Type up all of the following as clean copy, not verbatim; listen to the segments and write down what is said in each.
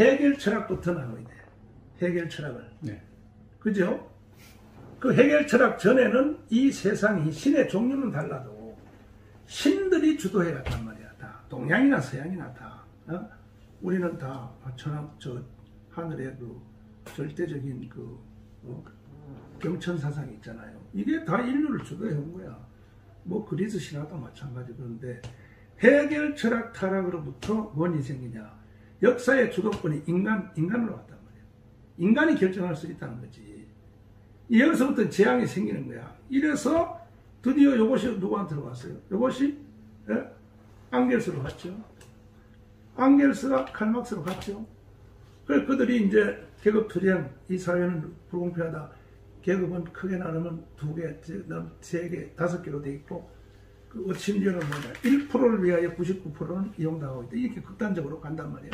해결 철학부터 나와야 돼. 해결 철학을. 네. 그죠? 그 해결 철학 전에는 이 세상이 신의 종류는 달라도 신들이 주도해 갔단 말이야. 다 동양이나 서양이나 다. 우리는 다 하늘의 그 절대적인 그 경천 사상이 있잖아요. 이게 다 인류를 주도해 온 거야. 뭐 그리스 신화도 마찬가지. 그런데 해결 철학 타락으로부터 뭔이 생기냐? 역사의 주도권이 인간으로 왔단 말이야. 인간이 결정할 수 있다는 거지. 여기서부터 재앙이 생기는 거야. 이래서 드디어 이것이 누구한테 들어갔어요? 이것이 앙겔스로 갔죠. 앙겔스가 칼막스로 갔죠. 그래서 그들이 이제 계급 투쟁, 이 사회는 불공평하다. 계급은 크게 나누면 2개, 3개, 5개로 돼 있고, 그 심지어는 뭐냐, 1%를 위하여 99%는 이용당하고 있다. 이렇게 극단적으로 간단 말이야.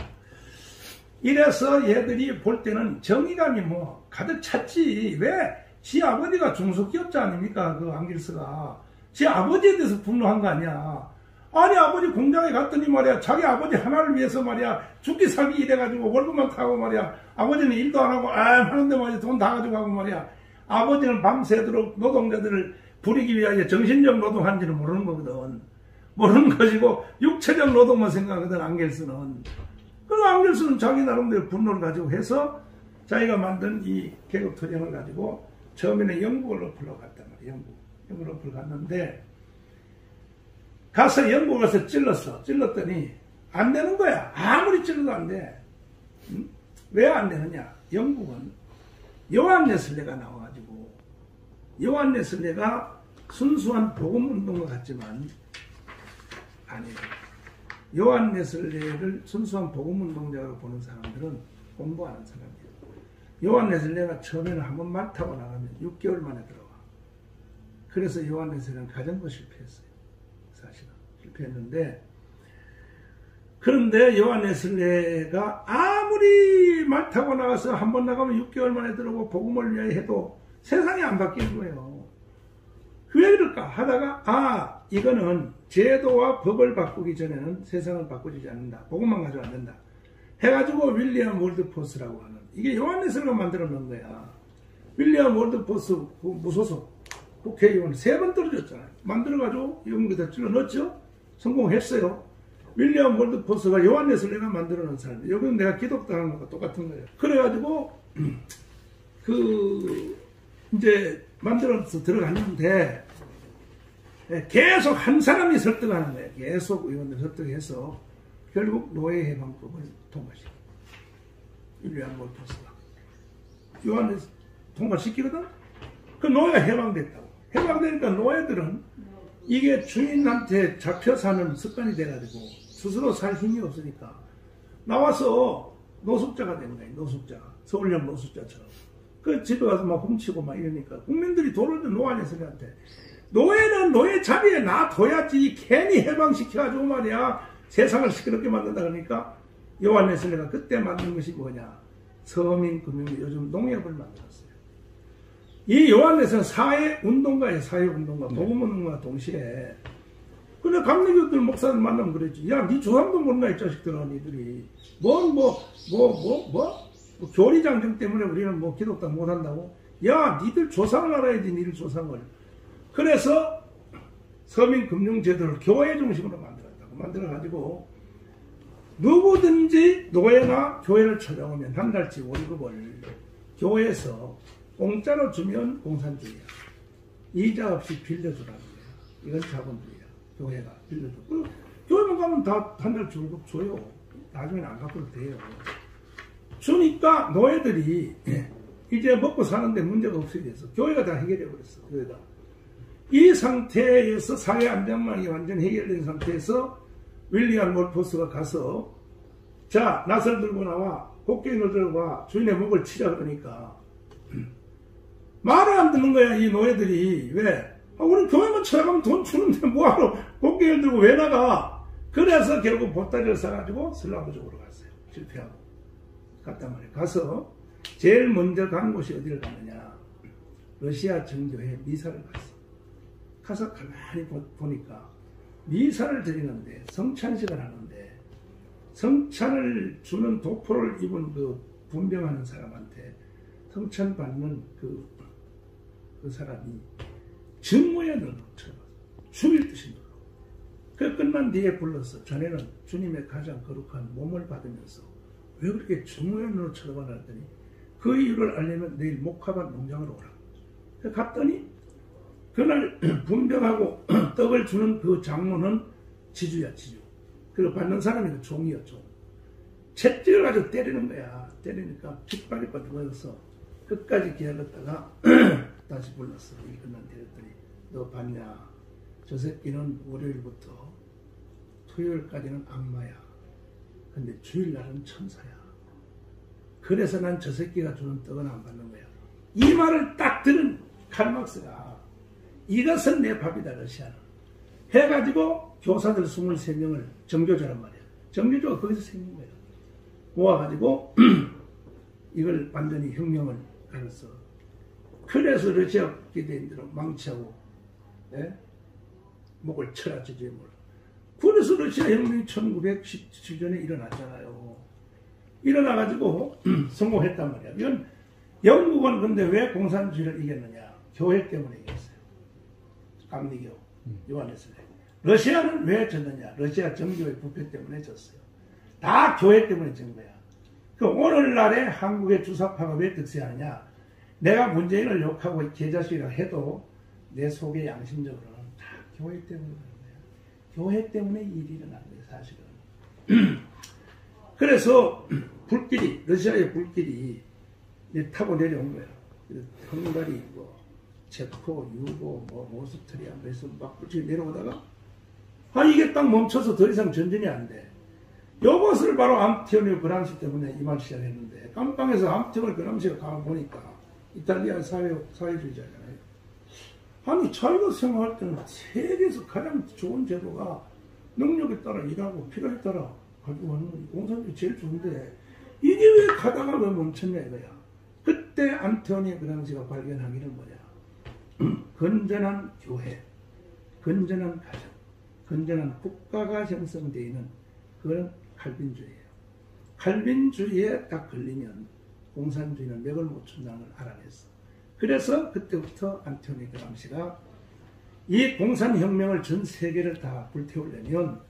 이래서 얘들이 볼 때는 정의감이 뭐 가득 찼지. 왜? 지 아버지가 중소기업자 아닙니까? 그 앙길스가. 지 아버지에 대해서 분노한 거 아니야. 아니 아버지 공장에 갔더니 말이야, 자기 아버지 하나를 위해서 말이야, 죽기 살기 이래가지고 월급만 타고 말이야, 아버지는 일도 안 하고 하는데 말이야, 돈 다 가지고 가고 말이야, 아버지는 밤새도록 노동자들을 부리기 위하여 정신적 노동하는지는 모르는 거거든. 모르는 것이고 육체적 노동만 생각하거든. 앙겔스는. 그럼 앙겔스는 자기 나름대로 분노를 가지고 해서 자기가 만든 이 계급 투쟁을 가지고 처음에는 영국을 엎으러 갔단 말이야. 영국을 엎으러 갔는데 가서 영국 가서 찔렀어. 찔렀더니 안 되는 거야. 아무리 찔러도 안 돼. 응? 왜 안 되느냐? 영국은 요한 웨슬레가 나와가지고, 요한 웨슬레가 순수한 복음운동과 같지만 아니에요. 요한 웨슬레를 순수한 복음운동자로 보는 사람들은 공부하는 사람이에요. 요한 웨슬레가 처음에는 한번 말 타고 나가면 6개월 만에 들어와. 그래서 요한 웨슬레는 가정도 실패했어요. 사실은 실패했는데, 그런데 요한 웨슬레가 아무리 말 타고 나가서 한 번 나가면 6개월 만에 들어오고 복음을 위하여 해도 세상이 안 바뀌는 거예요. 왜 그럴까 하다가 이거는 제도와 법을 바꾸기 전에는 세상을 바꾸지 않는다. 복음만 가지고 안 된다. 해가지고 윌리엄 월드포스라고 하는, 이게 요한 웨슬레가 만들어 놓은 거야. 윌리엄 월드포스 무소속 국회의원 3번 떨어졌잖아요. 만들어가지고 영국에다 찔러 넣었죠. 성공했어요. 윌리엄 월드포스가 요한 웨슬레가 만들어 놓은 사람이에요. 여기는 내가 기독당한 것과 똑같은 거예요. 그래가지고 이제 만들어서 들어갔는데 계속 한 사람이 설득하는 거예요. 계속 의원들 설득해서 결국 노예 해방법을 통과시켜요. 윌리엄 월드포스가 요한 통과시키거든. 그 노예가 해방됐다고. 해방되니까 노예들은 이게 주인한테 잡혀 사는 습관이 돼가지고 스스로 살 힘이 없으니까 나와서 노숙자가 되는 거예요. 노숙자. 서울형 노숙자처럼. 그 집에 가서 막 훔치고 막 이러니까 국민들이 돈을 준 요한 웨슬레한테, 노예는 노예 자리에 놔둬야지 괜히 해방시켜가지고 말이야 세상을 시끄럽게 만든다. 그러니까 요한 웨슬레가 그때 만든 것이 뭐냐, 서민금융, 요즘 농협을 만들었어요. 이 요한 웨슬레는 사회운동가예요. 사회운동가. 복음운동과 동시에. 근데 감리교들 목사들 만나면 그랬지. 야, 니 조상도 모르나 이 자식들아. 니들이 교리장정 때문에 우리는 뭐 기독당 못한다고? 야, 니들 조상을 알아야지. 니들 조상을. 그래서 서민금융제도를 교회 중심으로 만들었다고. 만들어가지고 누구든지 노예나 교회를 찾아오면 한 달치 월급을 교회에서 공짜로 주면 공산주의야. 이자 없이 빌려주라는 거야. 이건 자본주의야. 교회가 빌려줘. 교회만 가면 다 한 달치 월급 줘요. 나중에는 안 갚아도 돼요. 주니까 노예들이 이제 먹고 사는데 문제가 없어야 돼서 교회가 다 해결해버렸어. 교회가. 이 상태에서 사회 안전망이 완전 해결된 상태에서 윌리엄 월드포스가 가서, 자, 낫을 들고 나와, 곡괭이를 들고 와, 주인의 목을 치자. 그러니까 말을 안 듣는 거야. 이 노예들이. 왜? 우리 교회만 찾아가면 돈 주는데 뭐하러 곡괭이를 들고 왜 나가? 그래서 결국 보따리를 싸가지고 슬라브 쪽으로 갔어요. 실패하고 갔단 말이에요. 가서 제일 먼저 간 곳이 어디를 갔느냐, 러시아 정교회 미사를 갔어. 가서 가만히 보니까 미사를 드리는데, 성찬식을 하는데 성찬을 주는 도포를 입은 그 분병하는 사람한테 성찬 받는 그 사람이 증오의 눈으로 쳐다봤어. 죽일 듯이 눌러. 그 끝난 뒤에 불러서 자네는 주님의 가장 거룩한 몸을 받으면서 왜 그렇게 증오의 눈으로 쳐다보나 했더니 그 이유를 알려면 내일 목화밭 농장으로 오라. 갔더니 그날 분병하고 떡을 주는 그 장로는 지주야, 지주. 그리고 받는 사람이 그 종이야, 종. 채찍을 가지고 때리는 거야. 때리니까 핏발이 빠져버려서 끝까지 기다렸다가 다시 불렀어. 이 끝난 뒤에 했더니 너 봤냐? 저 새끼는 월요일부터 토요일까지는 악마야. 근데 주일날은 천사야. 그래서 난 저 새끼가 주는 떡은 안 받는 거야. 이 말을 딱 들은 칼막스가 이것은 내 밥이다, 러시아는. 해가지고 교사들 23명을 정교조란 말이야. 정교조가 거기서 생긴 거야. 모아가지고 이걸 완전히 혁명을 가졌어. 그래서 러시아 기대인들은 망치하고 목을 쳐라 주제에 몰라. 그래서 러시아 혁명이 1917년에 일어났잖아요. 일어나가지고 성공했단 말이야. 이건 영국은 근데 왜 공산주의를 이겼느냐? 교회 때문에 이겼어요. 감리교, 요한에서. 러시아는 왜 졌느냐? 러시아 정교의 부패 때문에 졌어요. 다 교회 때문에 진 거야. 그 오늘날에 한국의 주사파가 왜 득세하느냐? 내가 문재인을 욕하고 개자식이라 해도 내 속에 양심적으로는 다 교회 때문에 그런 거야. 교회 때문에 일이 일어난 거예요, 사실은. 그래서 불길이, 러시아의 불길이 타고 내려온 거야. 헝가리, 체코, 유고, 오스트리아, 그래서 막 불길이 내려오다가 이게 딱 멈춰서 더 이상 전진이 안 돼. 이것을 바로 안토니오 그람시 때문에 이 말 시작했는데 깜빵에서 안토니오 그람시가 가보니까 이탈리아 사회주의자잖아요. 아니 자기가 생각할 때는 세계에서 가장 좋은 제도가 능력에 따라 일하고 필요에 따라 가지고 하는 거지. 공산주의 제일 좋은데 이게 왜 가다가 왜 멈췄냐 이거야. 그때 안토니오 그람시가 발견하기는 뭐냐. 건전한 교회, 건전한 가정, 건전한 국가가 형성되어 있는 그런 칼빈주의예요. 칼빈주의에 딱 걸리면 공산주의는 맥을 못 춘다는 걸 알아냈어. 그래서 그때부터 안토니오 그람시가 이 공산혁명을 전 세계를 다 불태우려면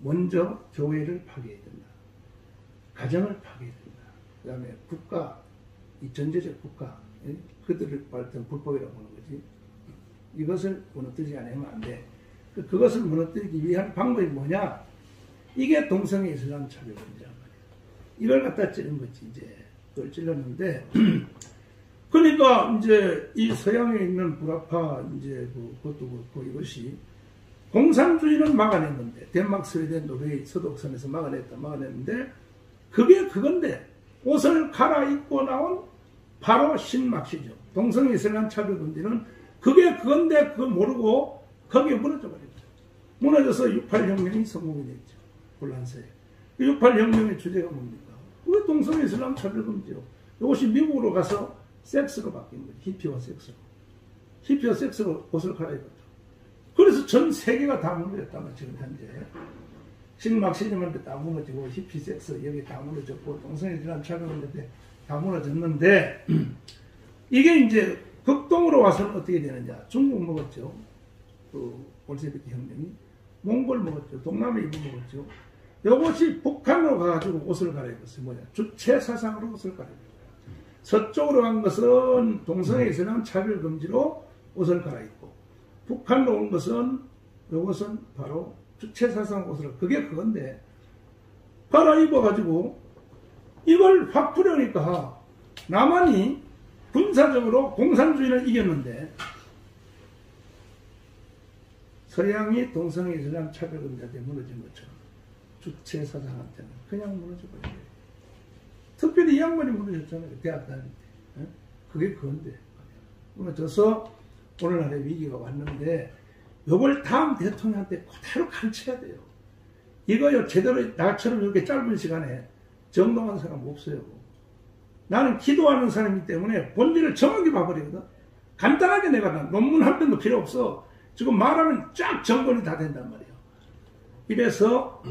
먼저 교회를 파괴해야 된다. 가정을 파괴해야 된다. 그 다음에 국가, 이 전제적 국가, 그들을 말했던 불법이라고 하는 거지. 이것을 무너뜨리지 않으면 안 돼. 그것을 무너뜨리기 위한 방법이 뭐냐? 이게 동성애 이슬람 차별금지란 말이야. 이걸 갖다 찌른 거지, 이제. 그걸 찔렀는데, 그러니까, 이제, 이 서양에 있는 불화파, 이제, 그것도 그렇고, 이것이, 공산주의는 막아냈는데, 덴마크, 스웨덴, 노르웨이, 서독선에서 막아냈는데, 그게 그건데, 옷을 갈아입고 나온 바로 신막시죠. 동성애 이슬람 차별금지는 그게 그건데, 그거 모르고, 거기에 무너져 버립니다. 무너져서 68혁명이 성공이 됐죠. 혼란세에. 68혁명의 주제가 뭡니까? 그게 동성애 이슬람 차별금지요. 이것이 미국으로 가서 섹스로 바뀐 거예요. 히피와 섹스로. 히피와 섹스로 옷을 갈아입었죠. 그래서 전 세계가 다 무너졌단 말이에요. 지금 현재. 신막시즘한테 다 무너지고 히피 섹스 여기 다 무너졌고 동성애 이슬람 차별금지 다 무너졌는데 이게 이제 극동으로 와서는 어떻게 되느냐. 중국 먹었죠. 그 볼셰비키 혁명이. 몽골 먹었죠. 동남아 일부 먹었죠. 이것이 북한으로 가가지고 옷을 갈아입었어요. 뭐냐. 주체 사상으로 옷을 갈아입었어요. 서쪽으로 간 것은 동성애 이슬람 차별금지로 옷을 갈아입고, 북한으로 온 것은, 이것은 바로 주체 사상 옷을, 그게 그건데, 갈아입어가지고, 이걸 확 풀으니까, 남한이 군사적으로 공산주의를 이겼는데, 서양이 동성애 이슬람 차별금지한테 무너진 것처럼 주체 사상한테는 그냥 무너져버려요. 특별히 이 양반이 무너졌잖아요. 대학 다닐 때. 그게 그건데. 무너져서 오늘날의 위기가 왔는데 이걸 다음 대통령한테 그대로 가르쳐야 돼요. 이거요 제대로 나처럼 이렇게 짧은 시간에 정동한 사람 없어요. 나는 기도하는 사람이기 때문에 본질을 정확히 봐버리거든. 간단하게 내가 논문 한 편도 필요 없어. 지금 말하면 쫙 정돈이 다 된단 말이에요. 이래서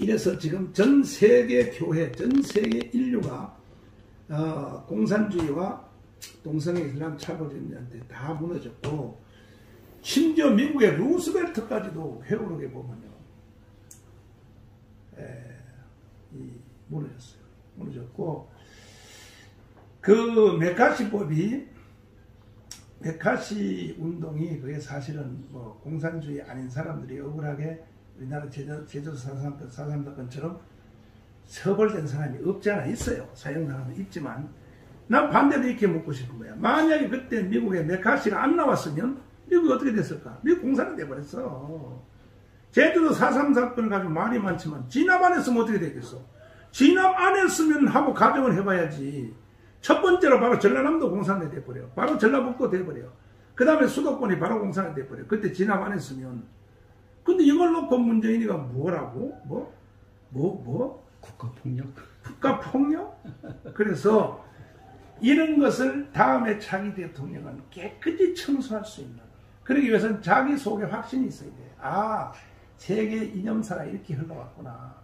이래서 지금 전 세계 교회, 전 세계 인류가 공산주의와 동성애 이슬람 차별주의한테 다 무너졌고, 심지어 미국의 루스벨트까지도 회오르게 보면요, 무너졌어요. 무너졌고, 그 메카시 운동이 그게 사실은 뭐 공산주의 아닌 사람들이 억울하게 우리나라 제주 4.3 사건처럼 처벌된 사람이 없지 않아 있어요. 사형당하는 있지만, 난 반대로 이렇게 묻고 싶은 거야. 만약에 그때 미국에 메카시가 안 나왔으면 미국이 어떻게 됐을까? 미국 공산이 돼버렸어. 제주도 4.3 사건을 가지고 말이 많지만 진압 안 했으면 어떻게 되겠어? 진압 안 했으면 하고 가정을 해봐야지. 첫 번째로 바로 전라남도 공산이 돼버려. 바로 전라북도 돼버려. 그 다음에 수도권이 바로 공산이 돼버려. 그때 진압 안 했으면. 근데 이걸 놓고 문재인이가 뭐라고? 국가폭력? 국가폭력? 그래서 이런 것을 다음에 차기 대통령은 깨끗이 청소할 수 있는, 그러기 위해서는 자기 속에 확신이 있어야 돼. 아, 세계 이념사가 이렇게 흘러왔구나.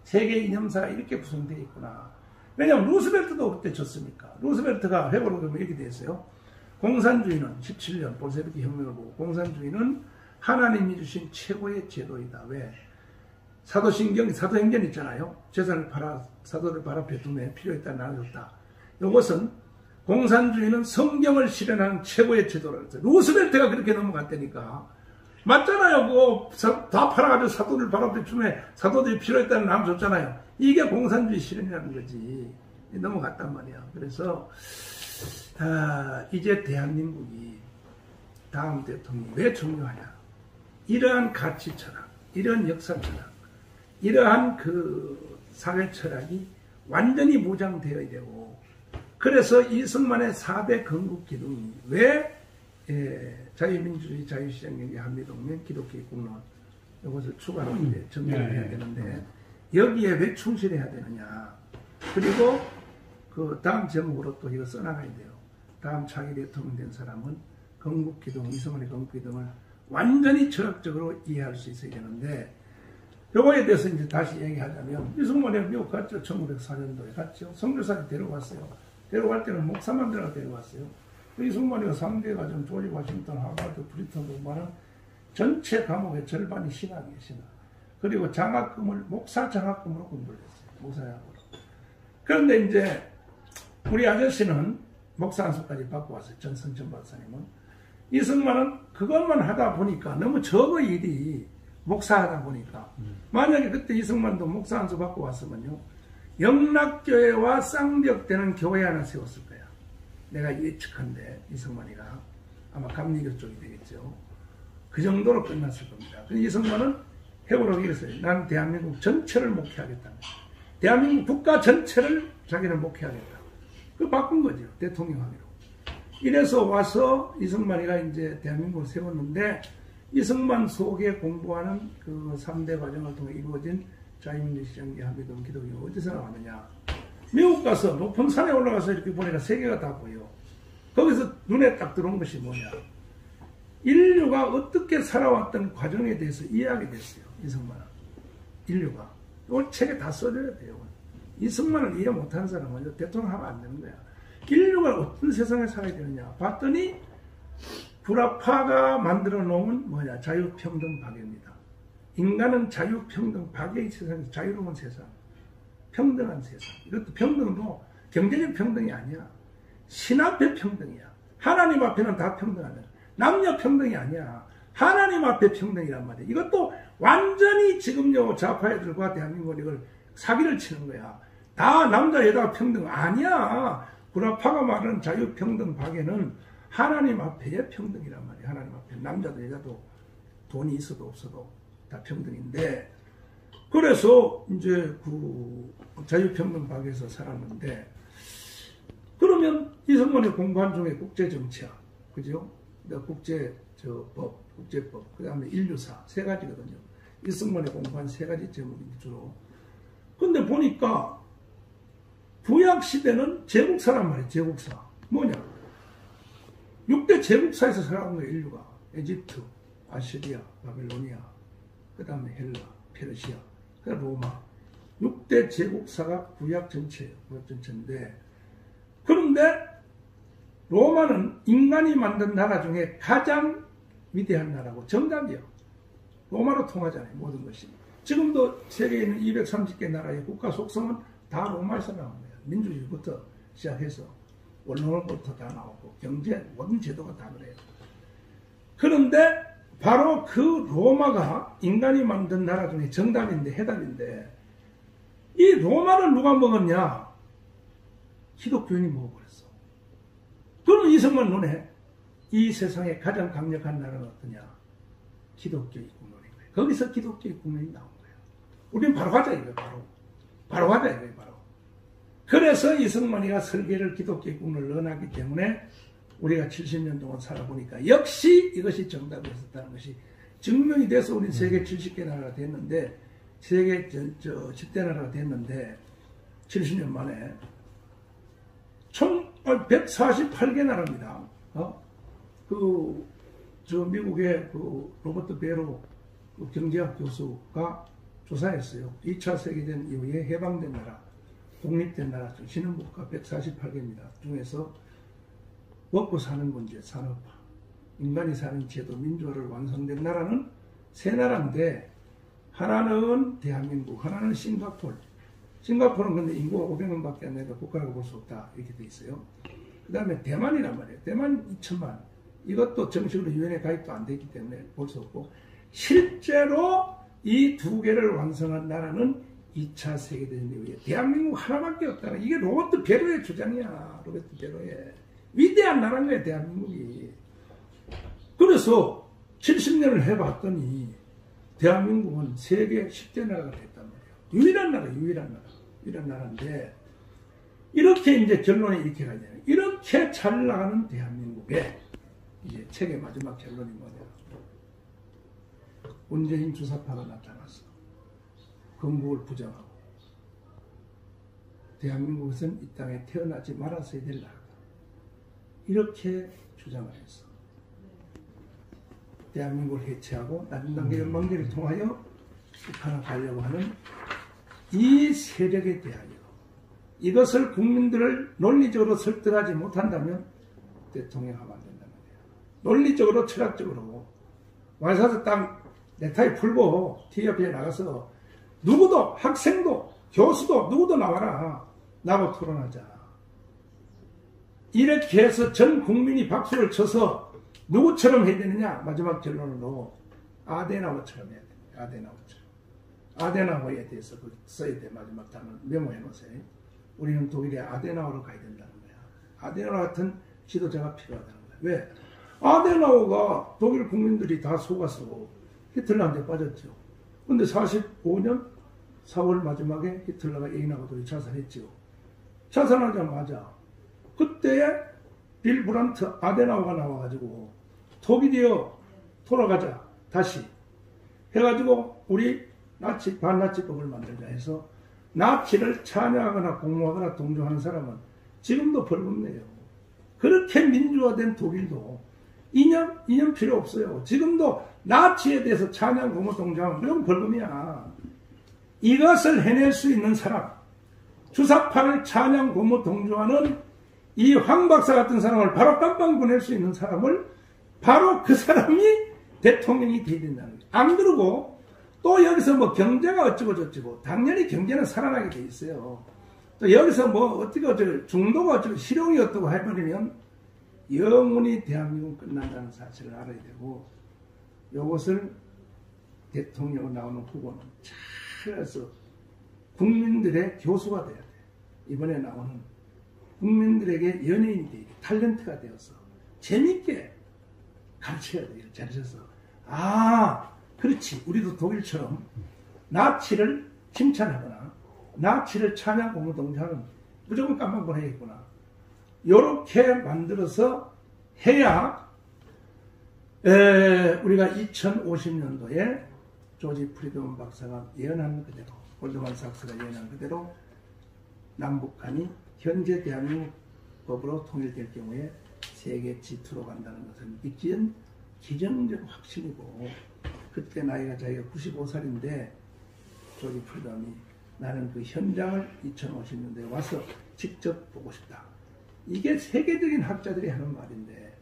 세계 이념사가 이렇게 구성되어 있구나. 왜냐하면 루스벨트도 그때 졌습니까? 루스벨트가 회고로 그러면 이렇게 됐어요. 공산주의는 17년 볼셰비키 혁명을 보고, 공산주의는 하나님이 주신 최고의 제도이다. 왜? 사도행전 있잖아요. 제사를 팔아, 사도를 팔아 베둠에 필요했다 나눠줬다. 이것은 공산주의는 성경을 실현하는 최고의 제도라고 했어요. 루스벨트가 그렇게 넘어갔다니까. 맞잖아요. 그거 다 팔아가지고 사도를 팔아 베둠에 사도들이 필요했다는 나눠 줬잖아요. 이게 공산주의 실현이라는 거지. 넘어갔단 말이야. 그래서 이제 대한민국이 다음 대통령이 왜 중요하냐. 이러한 가치 철학, 이러한 역사 철학, 이러한 그 사회 철학이 완전히 무장되어야 되고, 그래서 이승만의 4대 건국 기둥이 왜 자유민주주의, 자유시장경제, 한미동맹, 기독교의 국론 이것을 추가로 이제 정리를 해야 되는데, 여기에 왜 충실해야 되느냐. 그리고 그 다음 제목으로 또 이거 써나가야 돼요. 다음 차기 대통령 된 사람은 건국기둥, 이승만의 건국기둥을 완전히 철학적으로 이해할 수 있어야 되는데, 요거에 대해서 이제 다시 얘기하자면, 이승만이 미국 갔죠. 1904년도에 갔죠. 선교사를 데려왔어요. 데려갈 때는 목사만 데려왔어요. 이승만이가 상대 과정, 조지 워싱턴, 하버드, 브리턴 공부하는 전체 과목의 절반이 신학이에요, 신학. 그리고 장학금을, 목사 장학금으로 공부를 했어요. 목사 장학금으로. 그런데 이제, 우리 아저씨는 목사 안수까지 받고 왔어요. 전선천 박사님은. 이승만은 그것만 하다 보니까 너무 적어 일이, 목사하다 보니까. 만약에 그때 이승만도 목사 안수 받고 왔으면요, 영락교회와 쌍벽되는 교회 하나 세웠을 거야. 내가 예측한데, 이승만이가. 아마 감리교 쪽이 되겠죠. 그 정도로 끝났을 겁니다. 그래서 이승만은 해보라고 이랬어요. 나는 대한민국 전체를 목회하겠다. 대한민국 국가 전체를 자기는 목회하겠다. 그걸 바꾼 거죠. 대통령 하기로. 이래서 와서 이승만이가 이제 대한민국을 세웠는데, 이승만 속에 공부하는 그 3대 과정을 통해 이루어진 자유민주시장기 한미동 기독교 어디서 나왔느냐. 미국 가서 높은 산에 올라가서 이렇게 보니까 세계가 다 보여. 거기서 눈에 딱 들어온 것이 뭐냐. 인류가 어떻게 살아왔던 과정에 대해서 이해하게 됐어요. 이승만은. 인류가. 이걸 책에 다 써줘야 돼요. 이승만을 이해 못하는 사람은 대통령 하면 안 되는 거야. 인류가 어떤 세상에 살아야 되느냐. 봤더니 불화파가 만들어 놓은 뭐냐. 자유평등 박애입니다. 인간은 자유평등 박애의 세상에서 자유로운 세상. 평등한 세상. 이것도 평등도 경제적 평등이 아니야. 신 앞의 평등이야. 하나님 앞에는 다 평등하다. 남녀 평등이 아니야. 하나님 앞에 평등이란 말이야. 이것도 완전히 지금요 좌파 애들과 대한민국 이걸 사기를 치는 거야. 다 남자 여자 평등 아니야. 불화파가 말하는 자유평등 박애는 하나님 앞에의 평등이란 말이야. 하나님 앞에 남자도 여자도 돈이 있어도 없어도 다 평등인데, 그래서 이제 그 자유평등 박애에서 살았는데, 그러면 이승만이 공부한 중에 국제정치학, 그죠? 국제법, 국제법, 그 다음에 인류사, 세 가지거든요. 이승만이 공부한 세 가지 제목이 주로. 근데 보니까 구약시대는 제국사란 말이에요. 제국사. 뭐냐? 6대 제국사에서 살아온 거예요. 인류가. 에집트, 아시리아, 바빌로니아, 그 다음에 헬라, 페르시아, 그 다음에 로마. 6대 제국사가 구약 전체예요. 구약 전체인데, 그런데 로마는 인간이 만든 나라 중에 가장 위대한 나라고 정답이요. 로마로 통하잖아요. 모든 것이. 지금도 세계에 있는 230개 나라의 국가 속성은 다 로마에서 나온 거예요. 민주주의부터 시작해서 언론부터 다 나오고 경제 모든 제도가 다 그래요. 그런데 바로 그 로마가 인간이 만든 나라 중에 정답인데 해답인데, 이 로마를 누가 먹었냐? 기독교인이 먹어버렸어. 그럼 이승만 눈에 이 세상에 가장 강력한 나라는 어떠냐? 기독교의 국론인 거예요. 거기서 기독교의 국론이 나온 거예요. 우리는 바로 가자 이거예요. 바로 가자 이거예요. 바로. 그래서 이승만이가 설계를 기독교의 국론을 넣어놨기 때문에 우리가 70년 동안 살아보니까 역시 이것이 정답이었다는 것이 증명이 돼서 우리 세계 70개 나라가 됐는데, 세계 10대 나라가 됐는데 70년 만에 총 148개 나라입니다. 미국의 로버트 베로 경제학 교수가 조사했어요. 2차 세계대전 이후에 해방된 나라, 독립된 나라 중 신흥국가 148개입니다. 중에서 먹고 사는 문제, 산업화, 인간이 사는 제도, 민주화를 완성된 나라는 세 나라인데, 하나는 대한민국, 하나는 싱가포르. 싱가포르는 근데 인구가 500만밖에 안 되니까 국가라고 볼 수 없다. 이렇게 돼 있어요. 그 다음에 대만이란 말이에요. 대만 2천만. 이것도 정식으로 유엔에 가입도 안 되기 때문에 볼 수 없고, 실제로 이 두 개를 완성한 나라는 2차 세계대전 이후에 대한민국 하나밖에 없다. 이게 로버트 베로의 주장이야. 로버트 베로의. 위대한 나라인 거야, 대한민국이. 그래서 70년을 해봤더니 대한민국은 세계 10대 나라가 됐단 말이에요. 유일한 나라인데, 이렇게 이제 결론이 이렇게 가잖아요. 이렇게 잘 나가는 대한민국에 이제 책의 마지막 결론이 뭐냐. 문재인 주사파가 나타났어. 건국을 부정하고 대한민국에서는 이 땅에 태어나지 말았어야 될 나라다. 이렇게 주장을 했어. 대한민국을 해체하고 낮은 단계 연방제를 통하여 북한을 가려고 하는 이 세력에 대하여 이것을 국민들을 논리적으로 설득하지 못한다면 대통령하면 안 된다는 거예요. 논리적으로 철학적으로 와서 딱 넥타이 풀고 TF에 나가서 누구도 학생도 교수도 누구도 나와라. 나하고 토론하자. 이렇게 해서 전 국민이 박수를 쳐서 누구처럼 해야 되느냐? 마지막 결론으로 아데나우어처럼 해야 됩니다. 아데나우어처럼. 아데나우어에 대해서 써야 돼. 마지막 단어 메모해 놓으세요. 우리는 독일의 아데나우어로 가야 된다는 거야. 아데나우어 같은 지도자가 필요하다는 거야. 왜? 아데나우어가 독일 국민들이 다 속아서 히틀러한테 빠졌죠. 근데 45년 4월 마지막에 히틀러가 애인하고 자살했죠. 자살하자마자 그때에 빌 브란트 아데나우어가 나와가지고 독일이여 돌아가자 다시 해가지고 우리 나치 반나치법을 만들자 해서 나치를 찬양하거나 공모하거나 동조하는 사람은 지금도 벌금 내요. 그렇게 민주화된 독일도 이념 필요 없어요. 지금도 나치에 대해서 찬양 공모 동조하면 그건 벌금이야. 이것을 해낼 수 있는 사람, 주사파를 찬양 공모 동조하는 이 황 박사 같은 사람을 바로 깜빵 보낼 수 있는 사람을 바로 그 사람이 대통령이 돼야 된다는 거예요. 안 그러고 또 여기서 뭐 경제가 어쩌고 저쩌고 당연히 경제는 살아나게 돼 있어요. 또 여기서 뭐 어쩌고 중도가 어쩌고 실용이 어떻고 해버리면 영원히 대한민국 끝난다는 사실을 알아야 되고, 이것을 대통령으로 나오는 후보는 잘해서 국민들의 교수가 돼야 돼. 이번에 나오는 국민들에게 연예인이 되게 탤런트가 되어서 재밌게 가르쳐야 돼요. 잘해서 그렇지. 우리도 독일처럼 나치를 칭찬하거나 나치를 찬양 공모 동조하는 무조건 깜빡 보내겠구나. 요렇게 만들어서 해야 우리가 2050년도에 조지 프리드먼 박사가 예언한 그대로, 골드만삭스가 예언한 그대로 남북 간이 현재 대한민국 법으로 통일될 경우에 세계 G2로 간다는 것은 믿기는 기정적 확신이고, 그때 나이가 자기가 95살인데 조지 프리드먼이 나는 그 현장을 2050년대에 와서 직접 보고 싶다. 이게 세계적인 학자들이 하는 말인데,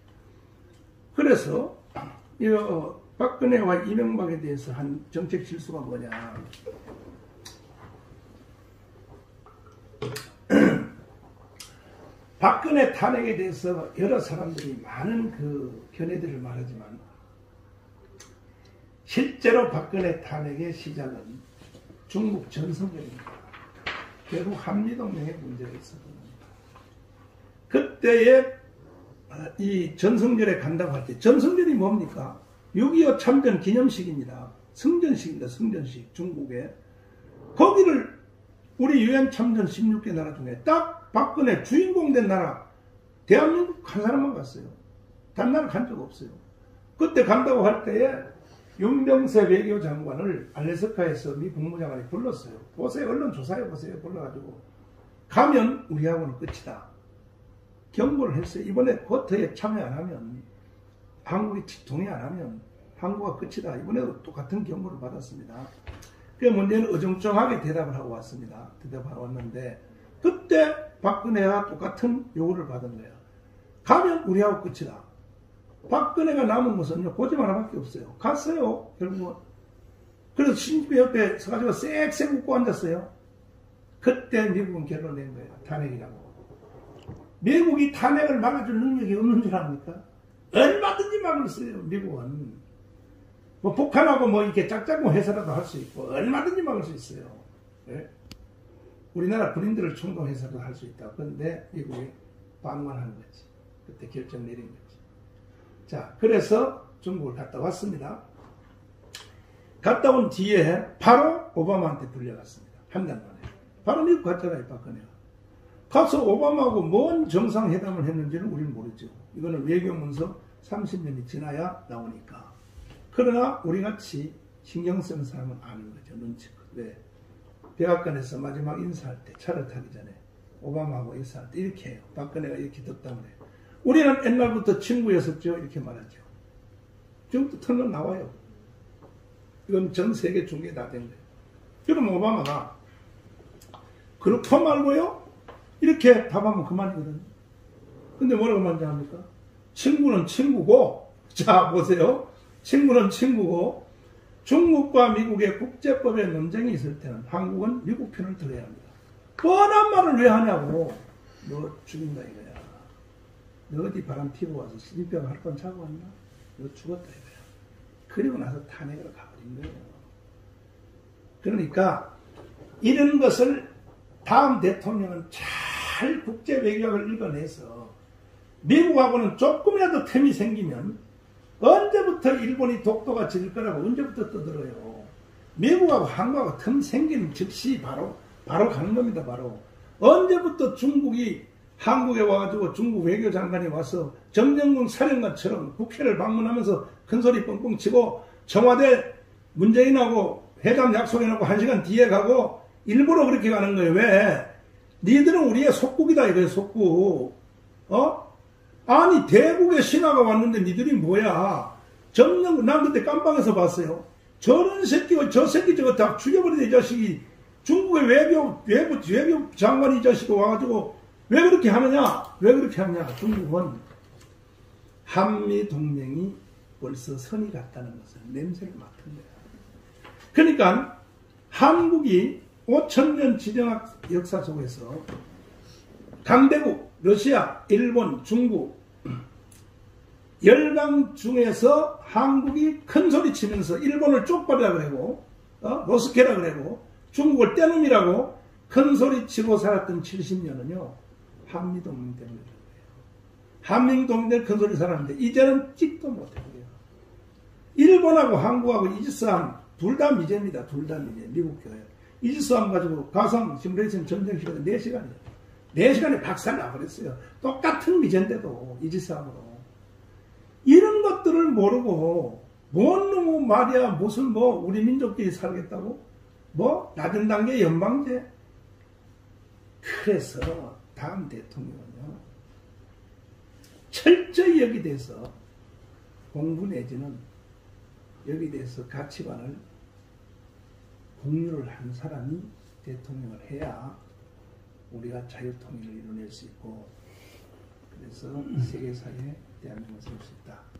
그래서 이 박근혜와 이명박에 대해서 한 정책 실수가 뭐냐. 박근혜 탄핵에 대해서 여러 사람들이 많은 그 견해들을 말하지만, 실제로 박근혜 탄핵의 시작은 중국 전성전입니다. 결국 한미동맹에 문제가 있었던 겁니다. 그때에 이 전성전에 간다고 할 때, 전성전이 뭡니까? 6.25 참전 기념식입니다. 성전식입니다. 성전식, 중국에. 거기를 우리 유엔 참전 16개 나라 중에 딱 박근혜 주인공 된 나라, 대한민국 한 사람만 갔어요. 단 나라 간 적 없어요. 그때 간다고 할 때에 윤병세 외교장관을 알래스카에서 미 국무장관이 불렀어요. 보세요. 언론 조사해보세요. 불러가지고. 가면 우리하고는 끝이다. 경고를 했어요. 이번에 쿼터에 참여 안 하면, 한국이 동의 안 하면 한국가 끝이다. 이번에도 똑같은 경고를 받았습니다. 그 문제는 어정쩡하게 대답을 하고 왔습니다. 대답하고 왔는데, 그때 박근혜와 똑같은 요구를 받은 거예요. 가면 우리하고 끝이다. 박근혜가 남은 것은요, 고집 하나밖에 없어요. 갔어요, 결국은. 그래서 신집회 옆에 서가지고 쌩쌩 웃고 앉았어요. 그때 미국은 결론 낸 거예요. 탄핵이라고. 미국이 탄핵을 막아줄 능력이 없는 줄 압니까? 얼마든지 막을 수 있어요, 미국은. 뭐 북한하고 뭐 이렇게 짝짝꿍 해서라도 할 수 있고, 얼마든지 막을 수 있어요. 네? 우리나라 군인들을 총동해서도 할 수 있다. 그런데 미국이 방관한 거지. 그때 결정 내린 거지. 자, 그래서 중국을 갔다 왔습니다. 갔다 온 뒤에 바로 오바마한테 불려갔습니다. 한 달 만에. 바로 미국 갔잖아요, 박근혜가. 가서 오바마하고 뭔 정상회담을 했는지는 우리는 모르죠. 이거는 외교문서 30년이 지나야 나오니까. 그러나 우리같이 신경 쓰는 사람은 아는 거죠. 눈치껏. 왜? 백악관에서 마지막 인사할 때, 차를 타기 전에 오바마하고 인사할 때 이렇게 해요. 박근혜가 이렇게 덕담을 해요. 우리는 옛날부터 친구였었죠. 이렇게 말하죠. 지금부터 털면 나와요. 이건 전 세계 중계 다 된 거예요. 그럼 오바마가 그렇고 말고요? 이렇게 답하면 그만이거든요. 근데 뭐라고 말합니까? 친구는 친구고, 자, 보세요. 친구는 친구고, 중국과 미국의 국제법에 논쟁이 있을 때는 한국은 미국 편을 들어야 합니다. 뻔한 말을 왜 하냐고. 너 죽인다 이거야. 너 어디 바람 피고 와서 신병 할 건 자고 왔나? 너 죽었다 이거야. 그리고 나서 탄핵으로 가버린 거예요. 그러니까 이런 것을 다음 대통령은 잘 국제 외교학을 읽어내서 미국하고는 조금이라도 틈이 생기면 언제부터 일본이 독도가 질 거라고 언제부터 떠들어요. 미국하고 한국하고 틈 생기는 즉시 바로 가는 겁니다. 바로. 언제부터 중국이 한국에 와가지고 중국 외교장관이 와서 정정군 사령관처럼 국회를 방문하면서 큰소리 뻥뻥 치고 청와대 문재인하고 회담 약속해놓고 1시간 뒤에 가고 일부러 그렇게 가는 거예요. 왜? 니들은 우리의 속국이다 이거예요. 속국. 아니 대국의 신하가 왔는데 니들이 뭐야. 정정군, 난 그때 깜빵에서 봤어요. 저런 새끼가, 저 새끼 저거 다 죽여버리네 이 자식이. 중국의 외교 장관이 이 자식이 와가지고 왜 그렇게 하느냐? 왜 그렇게 하느냐? 중국은 한미동맹이 벌써 선이 갔다는 것을 냄새를 맡은 거야. 그러니까 한국이 5,000년 지정학 역사 속에서 강대국, 러시아, 일본, 중국 열강 중에서 한국이 큰 소리 치면서 일본을 쪽발이라 그러고 노스케라 그러고 중국을 떼놈이라고 큰 소리 치고 살았던 70년은요 한미동맹 때문에 그래요. 한미동맹 때문에 큰 소리 살았는데 이제는 찍도 못해요. 일본하고 한국하고 이지스함 둘 다 미제입니다. 둘 다 미제. 미국 교회. 이지스함 가지고 가상 시뮬레이션 전쟁 시간에 4시간이에요. 4시간에 박살 나버렸어요. 똑같은 미제인데도 이지스함으로. 이런 것들을 모르고 뭔 놈의 말이야. 무슨 뭐 우리 민족끼리 살겠다고? 뭐 낮은 단계 연방제? 그래서 다음 대통령은요 철저히 여기 대해서 공부 내지는 여기 대해서 가치관을 공유를 한 사람이 대통령을 해야 우리가 자유통일을 이뤄낼 수 있고 그래서 세계사회에 대한민국을 세울 수 있다.